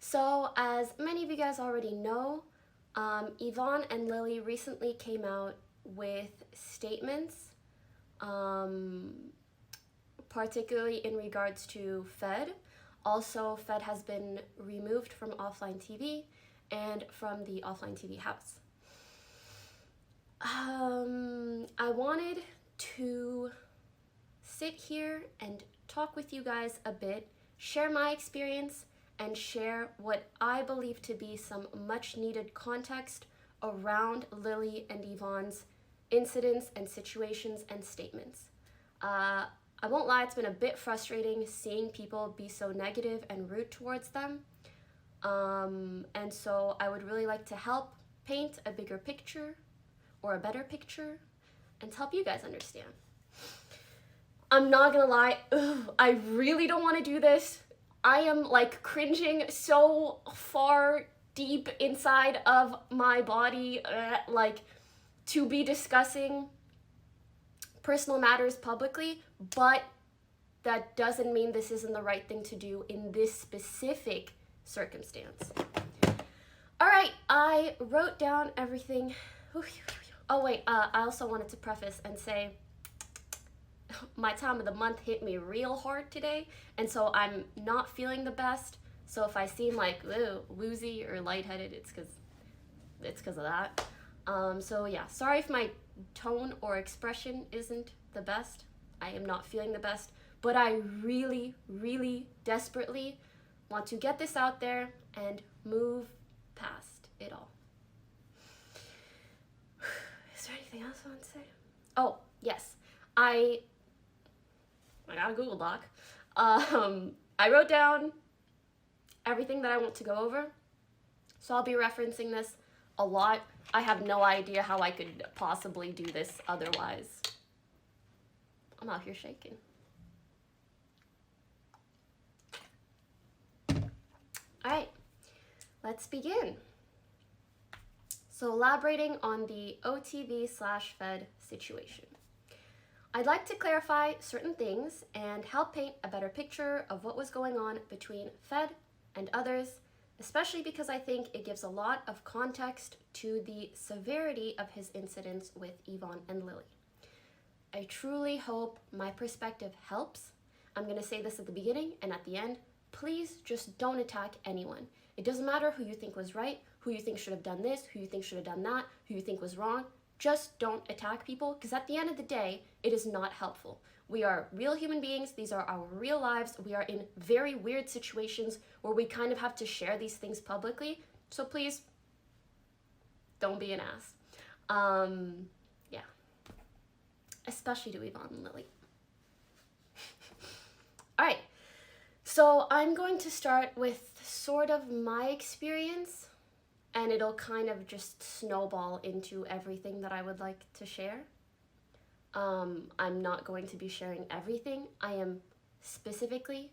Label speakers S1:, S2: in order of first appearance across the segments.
S1: So, as many of you guys already know, Yvonne and Lily recently came out with statements, particularly in regards to FED. Also, FED has been removed from offlineTV and from the offlineTV house. I wanted to sit here and talk with you guys a bit, share my experience, and share what I believe to be some much needed context around Lily and Yvonne's incidents and situations and statements. I won't lie, it's been a bit frustrating seeing people be so negative and rude towards them. And so I would really like to help paint a bigger picture or a better picture and to help you guys understand. I'm not gonna lie, I really don't want to do this. I am like cringing so far deep inside of my body, like to be discussing personal matters publicly, but that doesn't mean this isn't the right thing to do in this specific circumstance. All right, I wrote down everything. Oh wait, I also wanted to preface and say my time of the month hit me real hard today, and so I'm not feeling the best. So if I seem like woozy or lightheaded, it's because of that. So yeah, sorry if my tone or expression isn't the best. I am not feeling the best, but I really, really desperately want to get this out there and move past it all. Is there anything else I want to say? Oh, yes. I got a Google Doc. I wrote down everything that I want to go over. So I'll be referencing this a lot. I have no idea how I could possibly do this otherwise. I'm out here shaking. All right, let's begin. So elaborating on the OTV/FED situation. I'd like to clarify certain things and help paint a better picture of what was going on between FED and others, especially because I think it gives a lot of context to the severity of his incidents with Yvonne and Lily. I truly hope my perspective helps. I'm going to say this at the beginning and at the end. Please just don't attack anyone. It doesn't matter who you think was right, who you think should have done this, who you think should have done that, who you think was wrong. Just don't attack people, because at the end of the day, it is not helpful. We are real human beings. These are our real lives. We are in very weird situations where we kind of have to share these things publicly. So please, don't be an ass. Yeah. Especially to Yvonne and Lily. All right. So I'm going to start with sort of my experience, and it'll kind of just snowball into everything that I would like to share. I'm not going to be sharing everything. I am specifically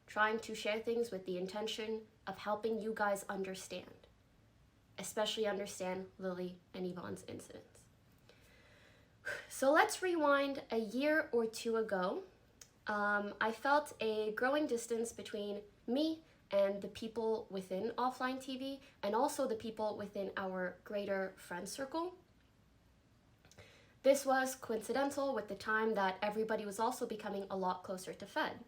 S1: trying to share things with the intention of helping you guys understand, especially understand Lily and Yvonne's incidents. So let's rewind a year or two ago. I felt a growing distance between me and the people within offlineTV and also the people within our greater friend circle. This was coincidental with the time that everybody was also becoming a lot closer to FED.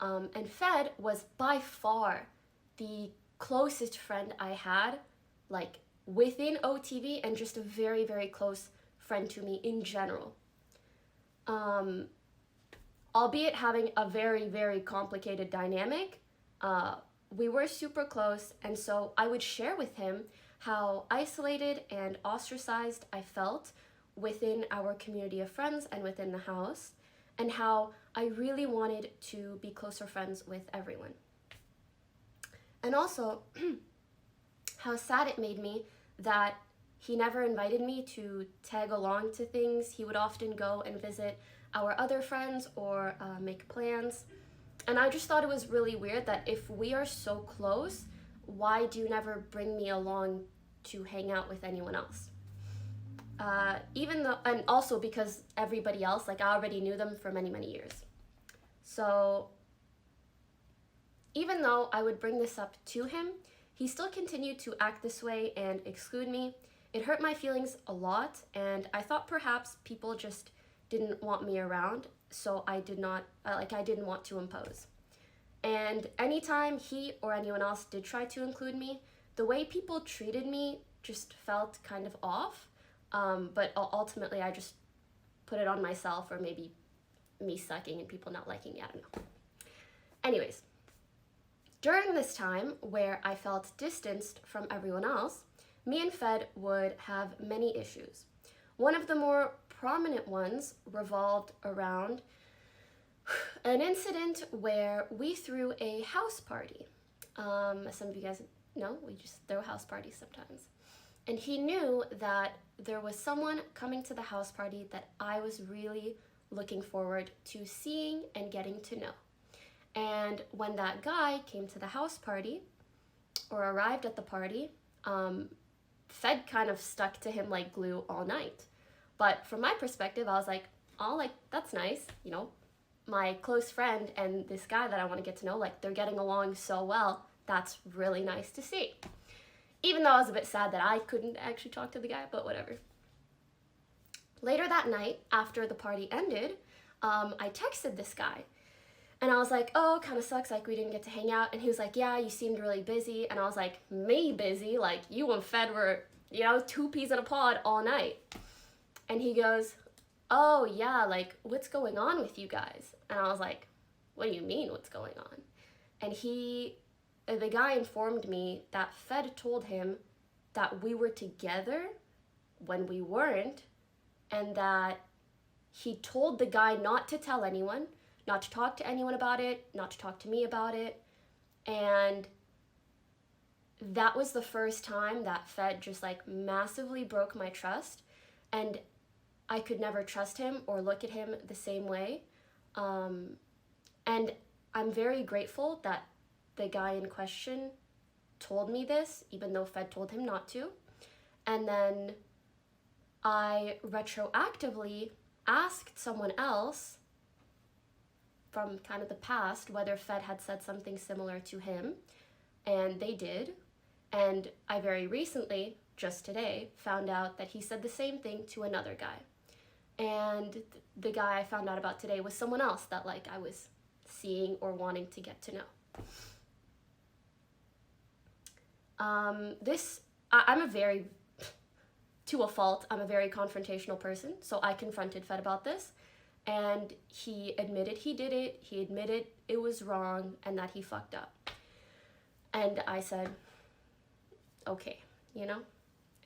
S1: And FED was by far the closest friend I had, like within OTV, and just a very, very close friend to me in general. Albeit having a very, very complicated dynamic, we were super close, and so I would share with him how isolated and ostracized I felt within our community of friends and within the house, and how I really wanted to be closer friends with everyone. And also, how sad it made me that he never invited me to tag along to things. He would often go and visit our other friends or make plans. And I just thought it was really weird that if we are so close, why do you never bring me along to hang out with anyone else? Even though, and also because everybody else, like I already knew them for many, many years. So Even though I would bring this up to him, he still continued to act this way and exclude me. It hurt my feelings a lot, and I thought perhaps people just didn't want me around, so I didn't want to impose. And anytime he or anyone else did try to include me, the way people treated me just felt kind of off, but ultimately I just put it on myself, or maybe me sucking and people not liking me, I don't know. Anyways, during this time where I felt distanced from everyone else, me and Fed would have many issues. One of the more prominent ones revolved around an incident where we threw a house party. Some of you guys know, we just throw house parties sometimes. And he knew that there was someone coming to the house party that I was really looking forward to seeing and getting to know. And when that guy came to the house party, or arrived at the party, Fed kind of stuck to him like glue all night. But from my perspective, I was like, oh, like, that's nice, you know, my close friend and this guy that I want to get to know, like, they're getting along so well. That's really nice to see. Even though I was a bit sad that I couldn't actually talk to the guy, but whatever. Later that night, after the party ended, I texted this guy. And I was like, oh, kind of sucks, like, we didn't get to hang out. And he was like, yeah, you seemed really busy. And I was like, me busy? Like, you and Fed were, you know, two peas in a pod all night. And he goes, oh, yeah, like, what's going on with you guys? And I was like, what do you mean, what's going on? And the guy informed me that Fed told him that we were together when we weren't, and that he told the guy not to tell anyone, not to talk to anyone about it, not to talk to me about it. And that was the first time that Fed just like massively broke my trust, and I could never trust him or look at him the same way. And I'm very grateful that the guy in question told me this, even though Fed told him not to. And then I retroactively asked someone else from kind of the past whether Fed had said something similar to him, and they did. And I very recently, just today, found out that he said the same thing to another guy. And the guy I found out about today was someone else that like I was seeing or wanting to get to know. I'm a very, to a fault, I'm a very confrontational person, so I confronted Fed about this, and he admitted he did it, he admitted it was wrong, and that he fucked up. And I said, okay, you know,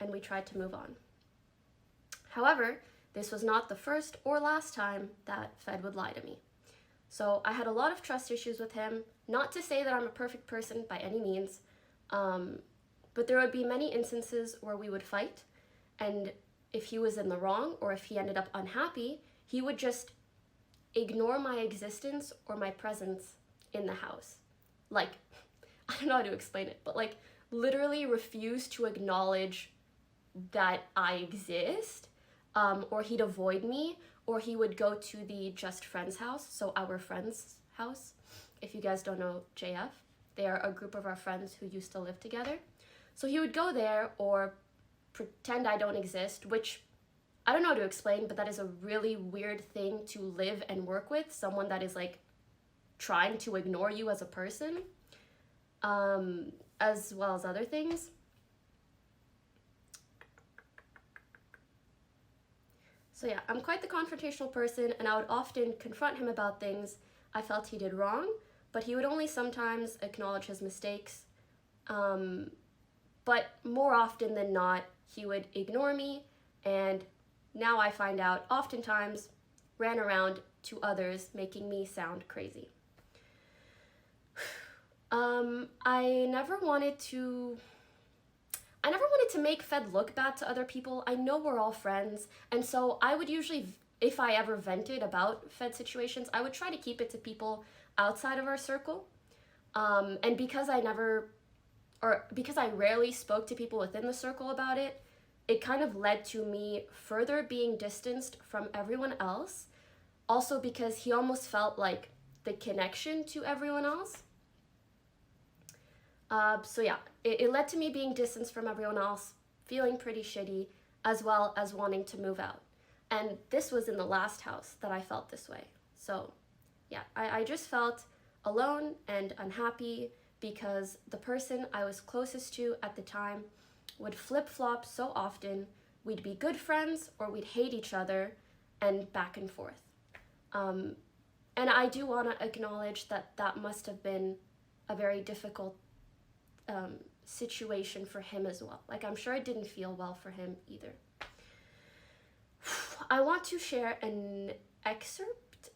S1: and we tried to move on. However, this was not the first or last time that Fed would lie to me. So I had a lot of trust issues with him, not to say that I'm a perfect person by any means, but there would be many instances where we would fight, and if he was in the wrong or if he ended up unhappy, he would just ignore my existence or my presence in the house. Like, I don't know how to explain it, but like literally refuse to acknowledge that I exist, or he'd avoid me, or he would go to the just friends house, so our friends house. If you guys don't know JF, they are a group of our friends who used to live together. So he would go there or pretend I don't exist, which I don't know how to explain, but that is a really weird thing to live and work with, someone that is like trying to ignore you as a person, as well as other things. So yeah, I'm quite the confrontational person, and I would often confront him about things I felt he did wrong, but he would only sometimes acknowledge his mistakes. But more often than not, he would ignore me, and now I find out oftentimes ran around to others, making me sound crazy. I never wanted to make Fed look bad to other people. I know we're all friends, and so I would usually, if I ever vented about Fed situations, I would try to keep it to people outside of our circle. And because I rarely spoke to people within the circle about it, it kind of led to me further being distanced from everyone else. Also because he almost felt like the connection to everyone else. So yeah, it led to me being distanced from everyone else, feeling pretty shitty, as well as wanting to move out. And this was in the last house that I felt this way. So yeah, I just felt alone and unhappy because the person I was closest to at the time would flip-flop so often. We'd be good friends or we'd hate each other, and back and forth. And I do want to acknowledge that that must have been a very difficult situation for him as well. Like, I'm sure it didn't feel well for him either. I want to share an excerpt,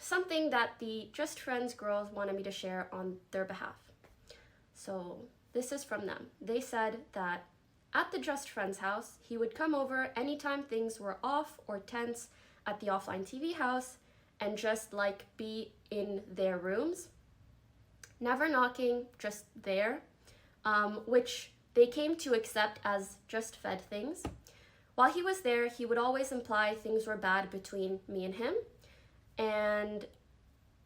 S1: something that the Just Friends girls wanted me to share on their behalf. So this is from them. They said that at the Just Friends house, he would come over anytime things were off or tense at the offlineTV house and just like be in their rooms, never knocking, just there, which they came to accept as just Fed things. While he was there, he would always imply things were bad between me and him, and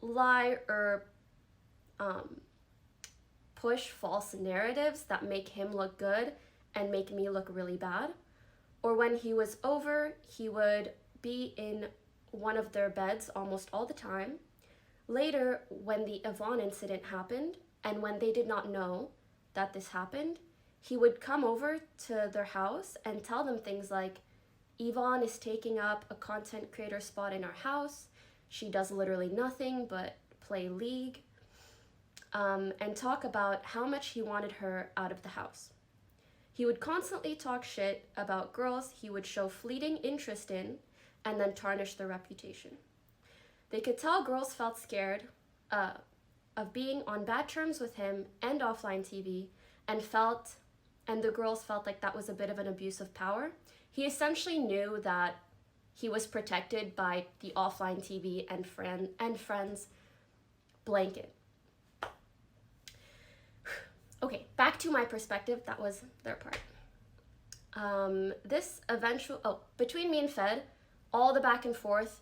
S1: lie or push false narratives that make him look good and make me look really bad. Or when he was over, he would be in one of their beds almost all the time. Later, when the Yvonne incident happened, and when they did not know that this happened, he would come over to their house and tell them things like, Yvonne is taking up a content creator spot in our house. She does literally nothing but play League, and talk about how much he wanted her out of the house. He would constantly talk shit about girls he would show fleeting interest in and then tarnish their reputation. They could tell girls felt scared of being on bad terms with him and offlineTV, and the girls felt like that was a bit of an abuse of power. He essentially knew that he was protected by the offlineTV and friends blanket. Okay, back to my perspective. That was their part. Between me and Fed, all the back and forth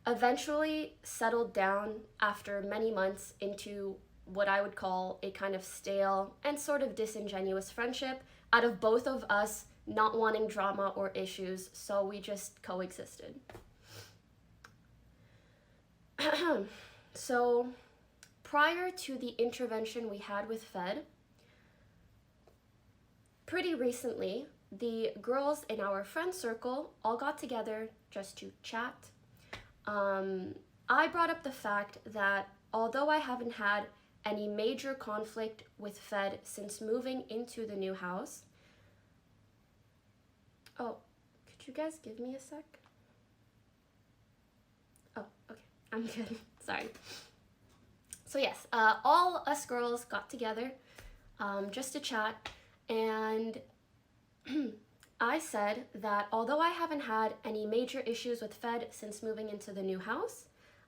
S1: eventually settled down after many months into what I would call a kind of stale and sort of disingenuous friendship out of both of us not wanting drama or issues, so we just coexisted. So prior to the intervention we had with Fed, pretty recently, the girls in our friend circle all got together just to chat. I brought up the fact that although I haven't had any major conflict with Fed since moving into the new house. Oh, could you guys give me a sec? Oh, okay, I'm good, sorry. So yes, all us girls got together just to chat, and I said that although I haven't had any major issues with Fed since moving into the new house,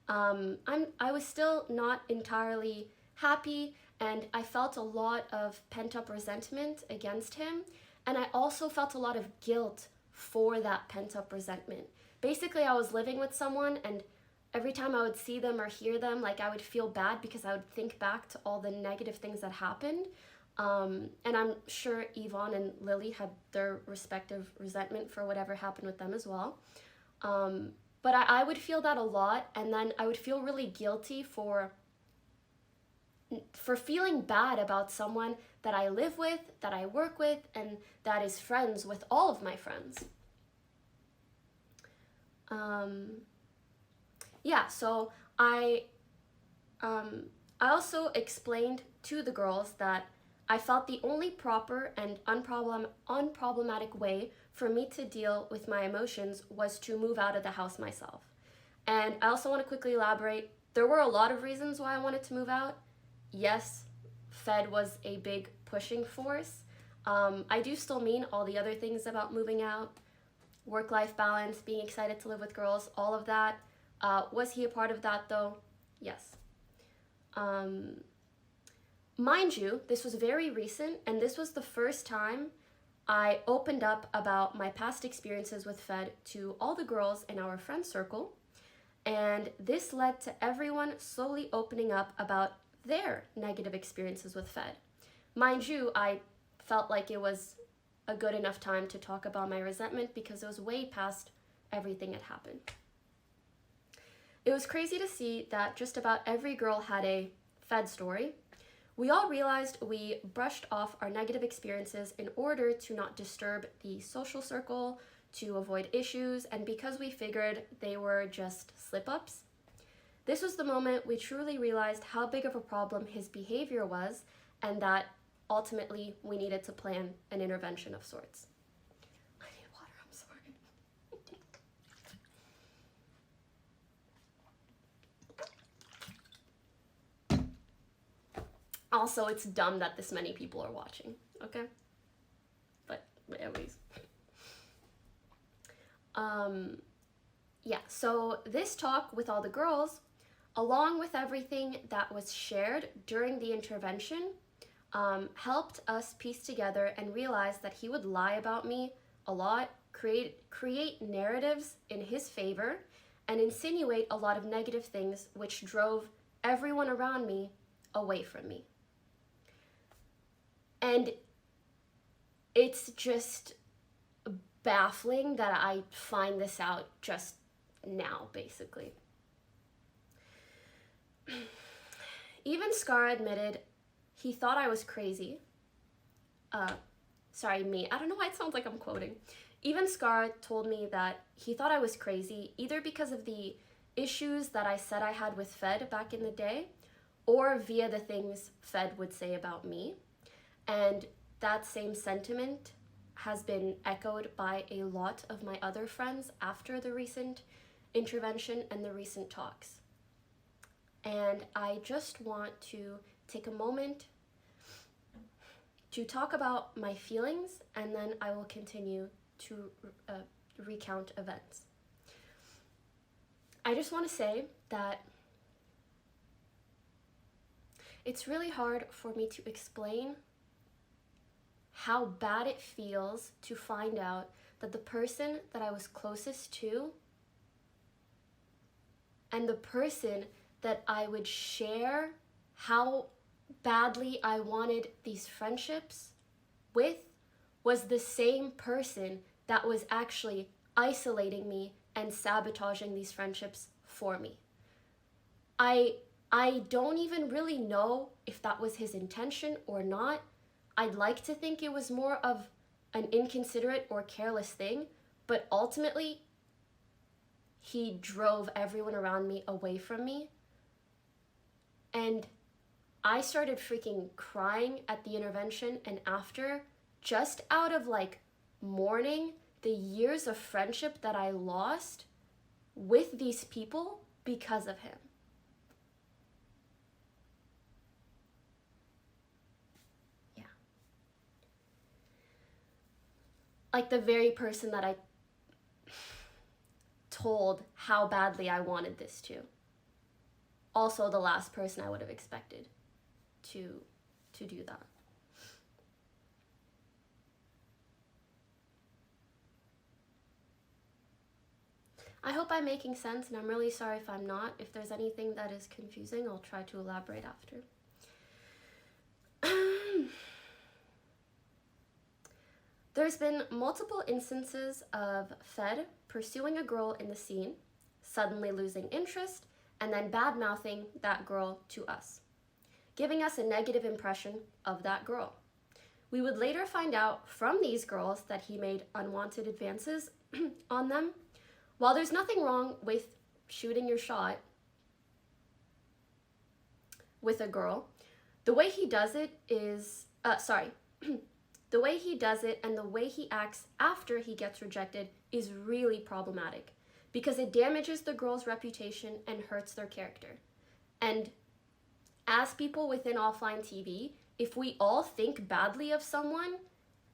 S1: I was still not entirely happy, and I felt a lot of pent-up resentment against him, and I also felt a lot of guilt for that pent-up resentment. Basically, I was living with someone, and every time I would see them or hear them, like, I would feel bad because I would think back to all the negative things that happened. And I'm sure Yvonne and Lily had their respective resentment for whatever happened with them as well. But I would feel that a lot, and then I would feel really guilty for feeling bad about someone that I live with, that I work with, and that is friends with all of my friends. Yeah, so I also explained to the girls that I felt the only proper and unproblematic way for me to deal with my emotions was to move out of the house myself. And I also want to quickly elaborate, there were a lot of reasons why I wanted to move out. Yes, Fed was a big pushing force. I do still mean all the other things about moving out, work-life balance, being excited to live with girls, all of that. Was he a part of that though? Yes. Mind you, this was very recent, and this was the first time I opened up about my past experiences with Fed to all the girls in our friend circle, and this led to everyone slowly opening up about their negative experiences with Fed. Mind you, I felt like it was a good enough time to talk about my resentment because it was way past everything that happened. It was crazy to see that just about every girl had a Fed story. We all realized we brushed off our negative experiences in order to not disturb the social circle, to avoid issues, and because we figured they were just slip-ups. This was the moment we truly realized how big of a problem his behavior was, and that ultimately we needed to plan an intervention of sorts. I need water, I'm sorry. Also, it's dumb that this many people are watching, okay? But anyways. Yeah, so this talk with all the girls, along with everything that was shared during the intervention, helped us piece together and realize that he would lie about me a lot, create narratives in his favor, and insinuate a lot of negative things which drove everyone around me away from me. And it's just baffling that I find this out just now, basically. Even Scar admitted he thought I was crazy. Sorry, me. I don't know why it sounds like I'm quoting. Even Scar told me that he thought I was crazy, either because of the issues that I said I had with Fed back in the day, or via the things Fed would say about me. And that same sentiment has been echoed by a lot of my other friends after the recent intervention and the recent talks. And I just want to take a moment to talk about my feelings, and then I will continue to recount events. I just want to say that it's really hard for me to explain how bad it feels to find out that the person that I was closest to and the person that I would share how badly I wanted these friendships with was the same person that was actually isolating me and sabotaging these friendships for me. I don't even really know if that was his intention or not. I'd like to think it was more of an inconsiderate or careless thing, but ultimately, he drove everyone around me away from me. And I started freaking crying at the intervention and after, just out of like mourning the years of friendship that I lost with these people because of him. Like the very person that I told how badly I wanted this to. Also the last person I would have expected to do that. I hope I'm making sense, and I'm really sorry if I'm not. If there's anything that is confusing, I'll try to elaborate after. There's been multiple instances of Fed pursuing a girl in the scene, suddenly losing interest, and then bad-mouthing that girl to us, giving us a negative impression of that girl. We would later find out from these girls that he made unwanted advances on them. While there's nothing wrong with shooting your shot with a girl, the way he does it is, the way he does it and the way he acts after he gets rejected is really problematic because it damages the girl's reputation and hurts their character. And as people within offlineTV, if we all think badly of someone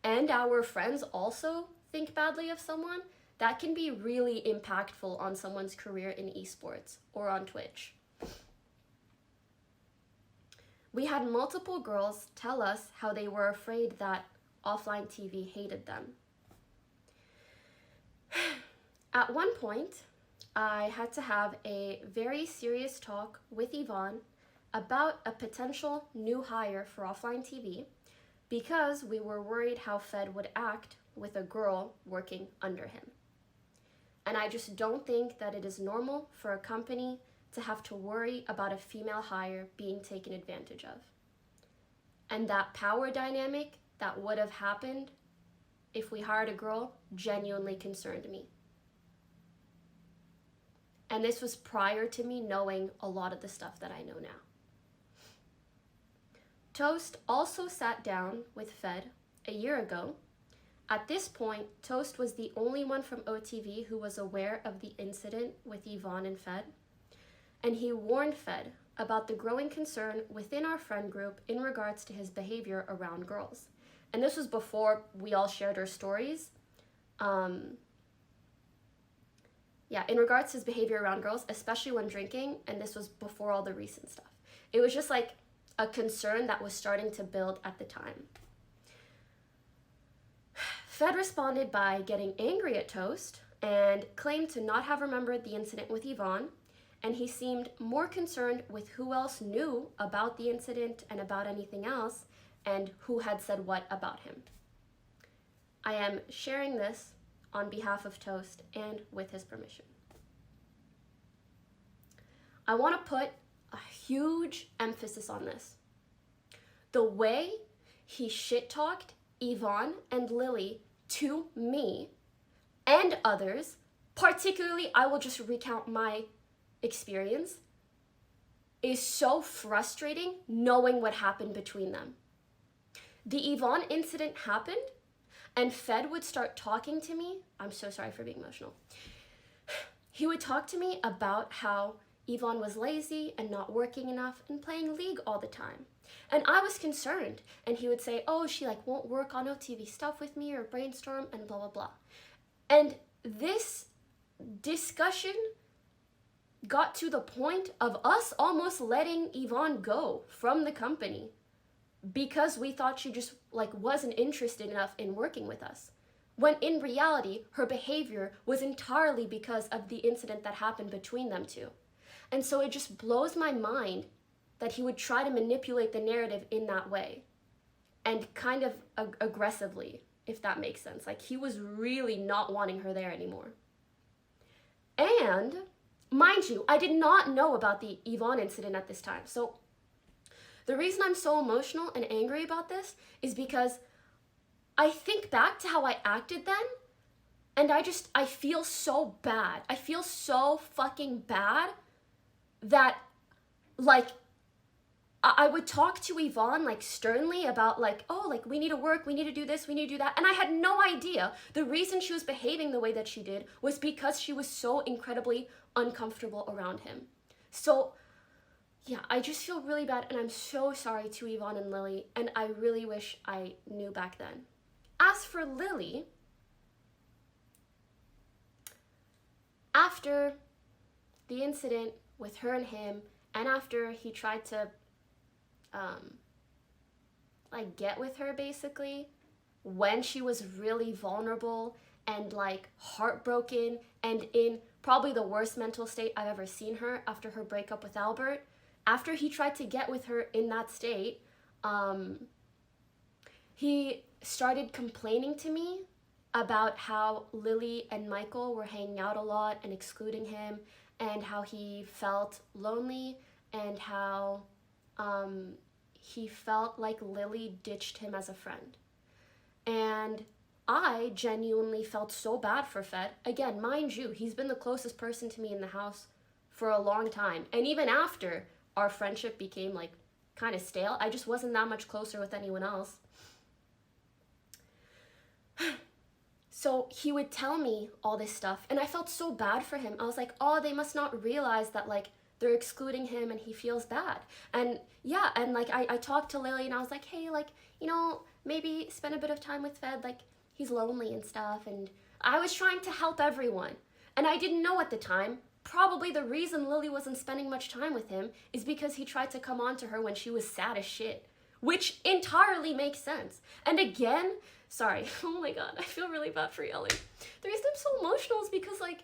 S1: and our friends also think badly of someone, that can be really impactful on someone's career in esports or on Twitch. We had multiple girls tell us how they were afraid that offlineTV hated them. At one point, I had to have a very serious talk with Yvonne about a potential new hire for offlineTV because we were worried how Fed would act with a girl working under him. And I just don't think that it is normal for a company to have to worry about a female hire being taken advantage of. And that power dynamic that would have happened if we hired a girl genuinely concerned me. And this was prior to me knowing a lot of the stuff that I know now. Toast also sat down with Fed a year ago. At this point, Toast was the only one from OTV who was aware of the incident with Yvonne and Fed. And he warned Fed about the growing concern within our friend group in regards to his behavior around girls. And this was before we all shared our stories. In regards to his behavior around girls, especially when drinking, and this was before all the recent stuff. It was just like a concern that was starting to build at the time. Fed responded by getting angry at Toast and claimed to not have remembered the incident with Yvonne, and he seemed more concerned with who else knew about the incident and about anything else, and who had said what about him. I am sharing this on behalf of Toast and with his permission. I want to put a huge emphasis on this. The way he shit-talked Yvonne and Lily to me and others, particularly, I will just recount my experience, is so frustrating knowing what happened between them. The Yvonne incident happened, and Fed would start talking to me. I'm so sorry for being emotional. He would talk to me about how Yvonne was lazy and not working enough and playing League all the time. And I was concerned. And he would say, oh, she won't work on OTV stuff with me or brainstorm and blah, blah, blah. And this discussion got to the point of us almost letting Yvonne go from the company because we thought she just wasn't interested enough in working with us. When in reality, her behavior was entirely because of the incident that happened between them two. And so it just blows my mind that he would try to manipulate the narrative in that way. And kind of aggressively, if that makes sense. He was really not wanting her there anymore. And, mind you, I did not know about the Yvonne incident at this time. So the reason I'm so emotional and angry about this is because I think back to how I acted then, and I feel so bad. I feel so fucking bad that, I would talk to Yvonne, sternly about, we need to work, we need to do this, we need to do that. And I had no idea the reason she was behaving the way that she did was because she was so incredibly uncomfortable around him. So, yeah, I just feel really bad, and I'm so sorry to Yvonne and Lily, and I really wish I knew back then. As for Lily, after the incident with her and him, and after he tried to get with her basically, when she was really vulnerable and heartbroken and in probably the worst mental state I've ever seen her after her breakup with Albert, after he tried to get with her in that state, he started complaining to me about how Lily and Michael were hanging out a lot and excluding him, and how he felt lonely, and how he felt like Lily ditched him as a friend. And I genuinely felt so bad for Fed. Again, mind you, he's been the closest person to me in the house for a long time. And even after our friendship became kind of stale, I just wasn't that much closer with anyone else. So he would tell me all this stuff, and I felt so bad for him. I was like, oh, they must not realize that they're excluding him and he feels bad. And yeah, and I talked to Lily and I was like, hey, maybe spend a bit of time with Fed, he's lonely and stuff. And I was trying to help everyone. And I didn't know at the time, probably the reason Lily wasn't spending much time with him is because he tried to come on to her when she was sad as shit, which entirely makes sense. And again, sorry, oh my God, I feel really bad for yelling. The reason I'm so emotional is because I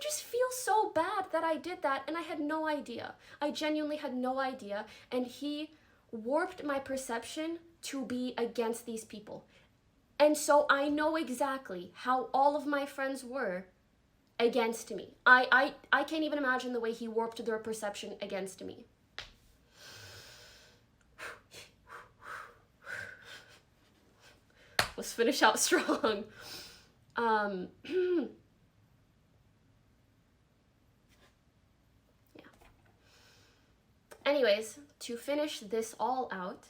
S1: just feel so bad that I did that, and I had no idea. I genuinely had no idea, and he warped my perception to be against these people. And so I know exactly how all of my friends were against me. I can't even imagine the way he warped their perception against me. Let's finish out strong. Yeah. Anyways, to finish this all out,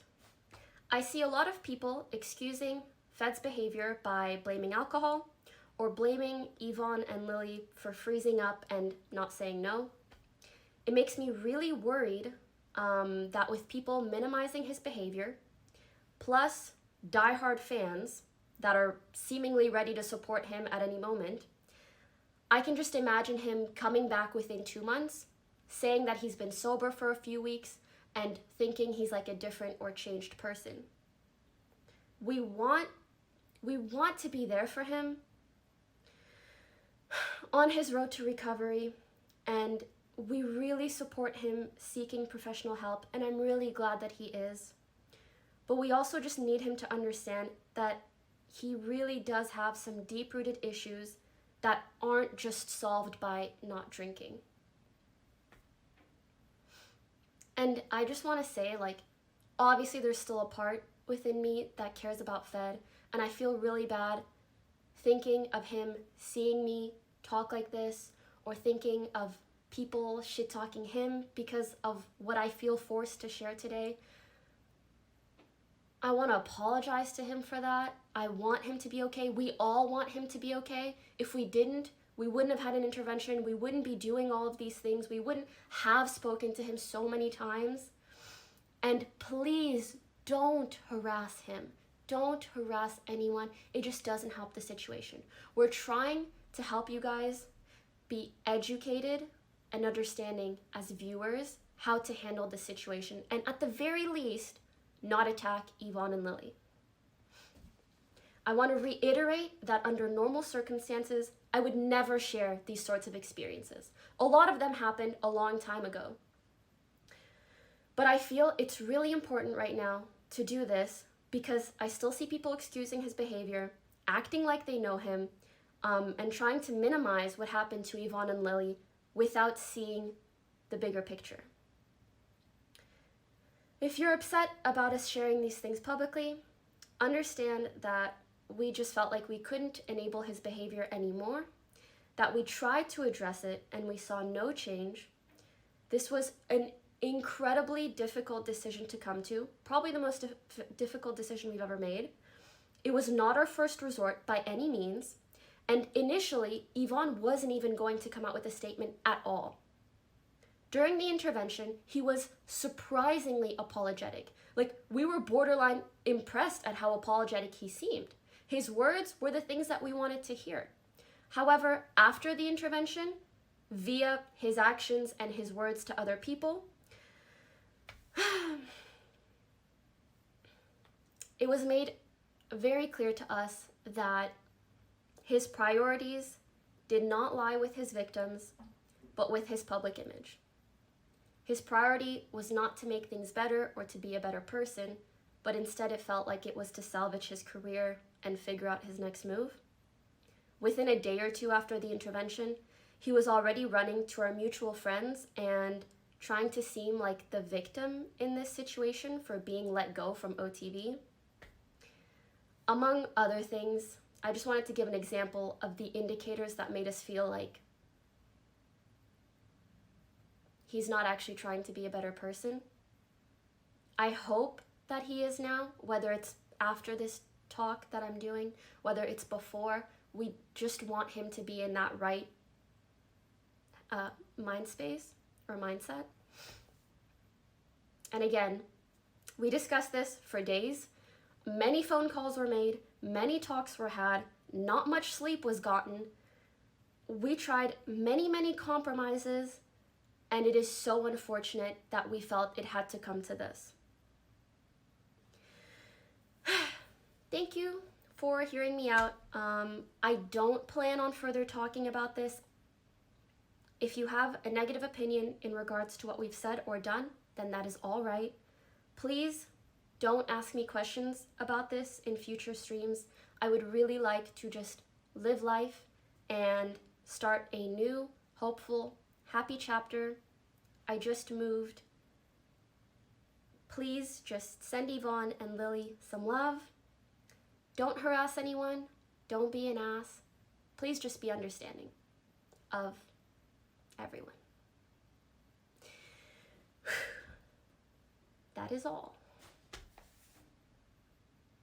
S1: I see a lot of people excusing Fed's behavior by blaming alcohol or blaming Yvonne and Lily for freezing up and not saying no. It makes me really worried that with people minimizing his behavior, plus diehard fans that are seemingly ready to support him at any moment, I can just imagine him coming back within 2 months, saying that he's been sober for a few weeks, and thinking he's like a different or changed person. We want to be there for him on his road to recovery, and we really support him seeking professional help, and I'm really glad that he is. But we also just need him to understand that he really does have some deep-rooted issues that aren't just solved by not drinking. And I just want to say, like, obviously there's still a part within me that cares about Fed, and I feel really bad thinking of him seeing me talk like this, or thinking of people shit-talking him because of what I feel forced to share today. I want to apologize to him for that. I want him to be okay. We all want him to be okay. If we didn't, we wouldn't have had an intervention. We wouldn't be doing all of these things. We wouldn't have spoken to him so many times. And please don't harass him. Don't harass anyone. It just doesn't help the situation. We're trying to help you guys be educated and understanding as viewers how to handle the situation. And at the very least, not attack Yvonne and Lily. I want to reiterate that under normal circumstances, I would never share these sorts of experiences. A lot of them happened a long time ago. But I feel it's really important right now to do this because I still see people excusing his behavior, acting like they know him, and trying to minimize what happened to Yvonne and Lily without seeing the bigger picture. If you're upset about us sharing these things publicly, understand that we just felt like we couldn't enable his behavior anymore, that we tried to address it and we saw no change. This was an incredibly difficult decision to come to, probably the most difficult decision we've ever made. It was not our first resort by any means, and initially, Yvonne wasn't even going to come out with a statement at all. During the intervention, he was surprisingly apologetic. Like, we were borderline impressed at how apologetic he seemed. His words were the things that we wanted to hear. However, after the intervention, via his actions and his words to other people, it was made very clear to us that his priorities did not lie with his victims, but with his public image. His priority was not to make things better or to be a better person, but instead it felt like it was to salvage his career and figure out his next move. Within a day or two after the intervention, he was already running to our mutual friends and trying to seem like the victim in this situation for being let go from OTV. Among other things, I just wanted to give an example of the indicators that made us feel like he's not actually trying to be a better person. I hope that he is now, whether it's after this talk that I'm doing, whether it's before. We just want him to be in that right mind space or mindset. And again, we discussed this for days. Many phone calls were made, many talks were had, not much sleep was gotten. We tried many compromises, and it is so unfortunate that we felt it had to come to this. Thank you for hearing me out. I don't plan on further talking about this. If you have a negative opinion in regards to what we've said or done, then that is all right. Please don't ask me questions about this in future streams. I would really like to just live life and start a new, hopeful, happy chapter. I just moved. Please just send Yvonne and Lily some love. Don't harass anyone. Don't be an ass. Please just be understanding of everyone. That is all.